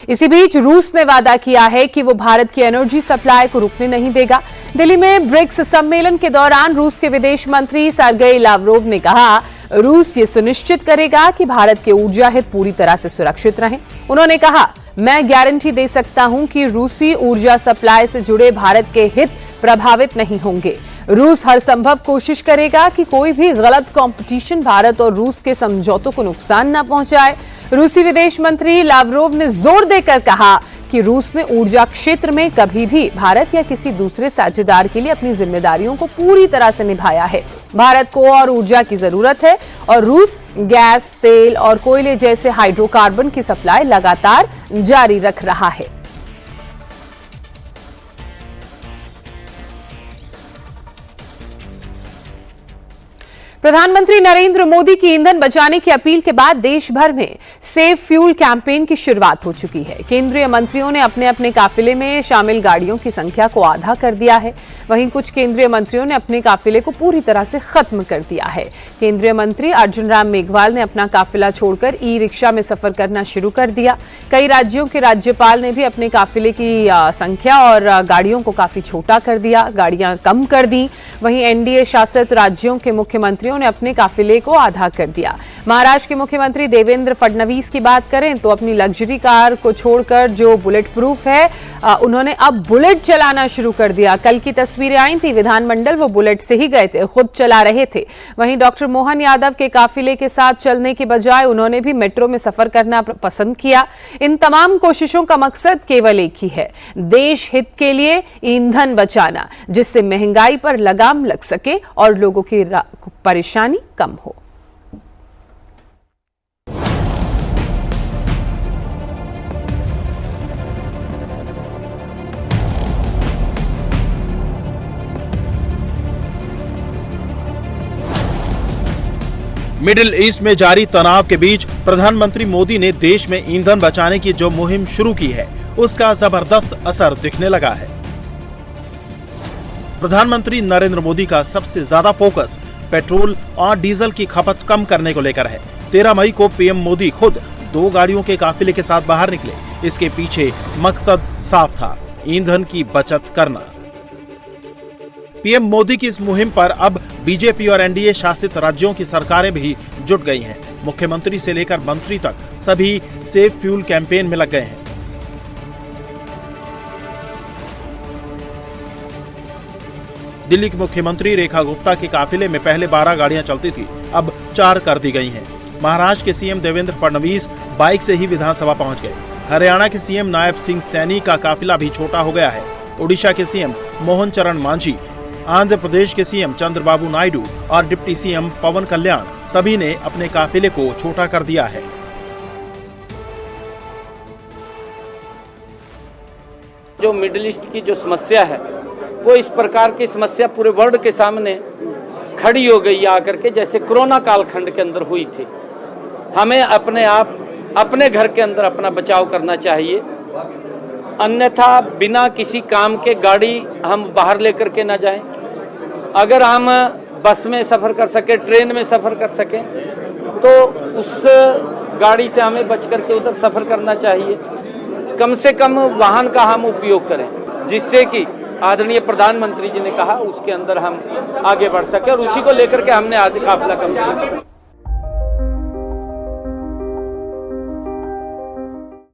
इसी बीच रूस ने वादा किया है कि वो भारत की एनर्जी सप्लाई को रुकने नहीं देगा। दिल्ली में ब्रिक्स सम्मेलन के दौरान रूस के विदेश मंत्री सर्गेई लावरोव ने कहा, रूस ये सुनिश्चित करेगा कि भारत के ऊर्जा हित पूरी तरह से सुरक्षित रहें। उन्होंने कहा, मैं गारंटी दे सकता हूं कि रूसी ऊर्जा सप्लाई से जुड़े भारत के हित प्रभावित नहीं होंगे। रूस हर संभव कोशिश करेगा कि कोई भी गलत कंपटीशन भारत और रूस के समझौतों को नुकसान न पहुंचाए। रूसी विदेश मंत्री लावरोव ने जोर देकर कहा कि रूस ने ऊर्जा क्षेत्र में कभी भी भारत या किसी दूसरे साझेदार के लिए अपनी जिम्मेदारियों को पूरी तरह से निभाया है। भारत को और ऊर्जा की जरूरत है और रूस गैस, तेल और कोयले जैसे हाइड्रोकार्बन की सप्लाई लगातार जारी रख रहा है। प्रधानमंत्री नरेंद्र मोदी की ईंधन बचाने की अपील के बाद देश भर में सेव फ्यूल कैंपेन की शुरुआत हो चुकी है। केंद्रीय मंत्रियों ने अपने अपने काफिले में शामिल गाड़ियों की संख्या को आधा कर दिया है। वहीं कुछ केंद्रीय मंत्रियों ने अपने काफिले को पूरी तरह से खत्म कर दिया है। केंद्रीय मंत्री अर्जुन राम मेघवाल ने अपना काफिला छोड़कर ई रिक्शा में सफर करना शुरू कर दिया। कई राज्यों के राज्यपाल ने भी अपने काफिले की संख्या और गाड़ियों को काफी छोटा कर दिया, गाड़ियां कम कर दी। वहीं एनडीए शासित राज्यों के मुख्यमंत्रियों ने अपने काफिले को आधा कर दिया। महाराष्ट्र के मुख्यमंत्री देवेंद्र फडणवीस की बात करें तो अपनी लग्जरी कार को छोड़कर जो बुलेट प्रूफ है, उन्होंने अब बुलेट चलाना शुरू कर दिया। कल की तस्वीरें आई थी, विधानमंडल वो बुलेट से ही गए थे, खुद चला रहे थे। वहीं डॉक्टर मोहन यादव के काफिले के साथ चलने की बजाय उन्होंने भी मेट्रो में सफर करना पसंद किया। इन तमाम कोशिशों का मकसद केवल एक ही है, देश हित के लिए ईंधन बचाना, जिससे महंगाई पर लगाम लग सके और लोगों की परेशानी कम हो। मिडिल ईस्ट में जारी तनाव के बीच प्रधानमंत्री मोदी ने देश में ईंधन बचाने की जो मुहिम शुरू की है, उसका जबरदस्त असर दिखने लगा है। प्रधानमंत्री नरेंद्र मोदी का सबसे ज्यादा फोकस पेट्रोल और डीजल की खपत कम करने को लेकर है। 13 मई को पीएम मोदी खुद 2 गाड़ियों के काफिले के साथ बाहर निकले। इसके पीछे मकसद साफ था, ईंधन की बचत करना। पीएम मोदी की इस मुहिम पर अब बीजेपी और एनडीए शासित राज्यों की सरकारें भी जुट गई हैं। मुख्यमंत्री से लेकर मंत्री तक सभी सेव फ्यूल कैंपेन में लग गए हैं। दिल्ली की मुख्यमंत्री रेखा गुप्ता के काफिले में पहले 12 गाड़ियां चलती थी, अब 4 कर दी गई हैं। महाराष्ट्र के सीएम देवेंद्र फडणवीस बाइक से ही विधानसभा पहुंच गए। हरियाणा के सीएम नायब सिंह सैनी का काफिला भी छोटा हो गया है। ओडिशा के सीएम मोहन चरण मांझी, आंध्र प्रदेश के सीएम चंद्रबाबू नायडू और डिप्टी सीएम पवन कल्याण, सभी ने अपने काफिले को छोटा कर दिया है। जो मिडिल ईस्ट की जो समस्या है, वो इस प्रकार की समस्या पूरे वर्ल्ड के सामने खड़ी हो गई आकर के, जैसे कोरोना कालखंड के अंदर हुई थी। हमें अपने आप अपने घर के अंदर अपना बचाव करना चाहिए, अन्यथा बिना किसी काम के गाड़ी हम बाहर लेकर के ना जाएं। अगर हम बस में सफ़र कर सके, ट्रेन में सफ़र कर सकें, तो उस गाड़ी से हमें बच करके उधर सफ़र करना चाहिए। कम से कम वाहन का हम उपयोग करें, जिससे कि आदरणीय प्रधानमंत्री जी ने कहा उसके अंदर हम आगे बढ़ सके, और उसी को लेकर के हमने आज काफिला कम किया।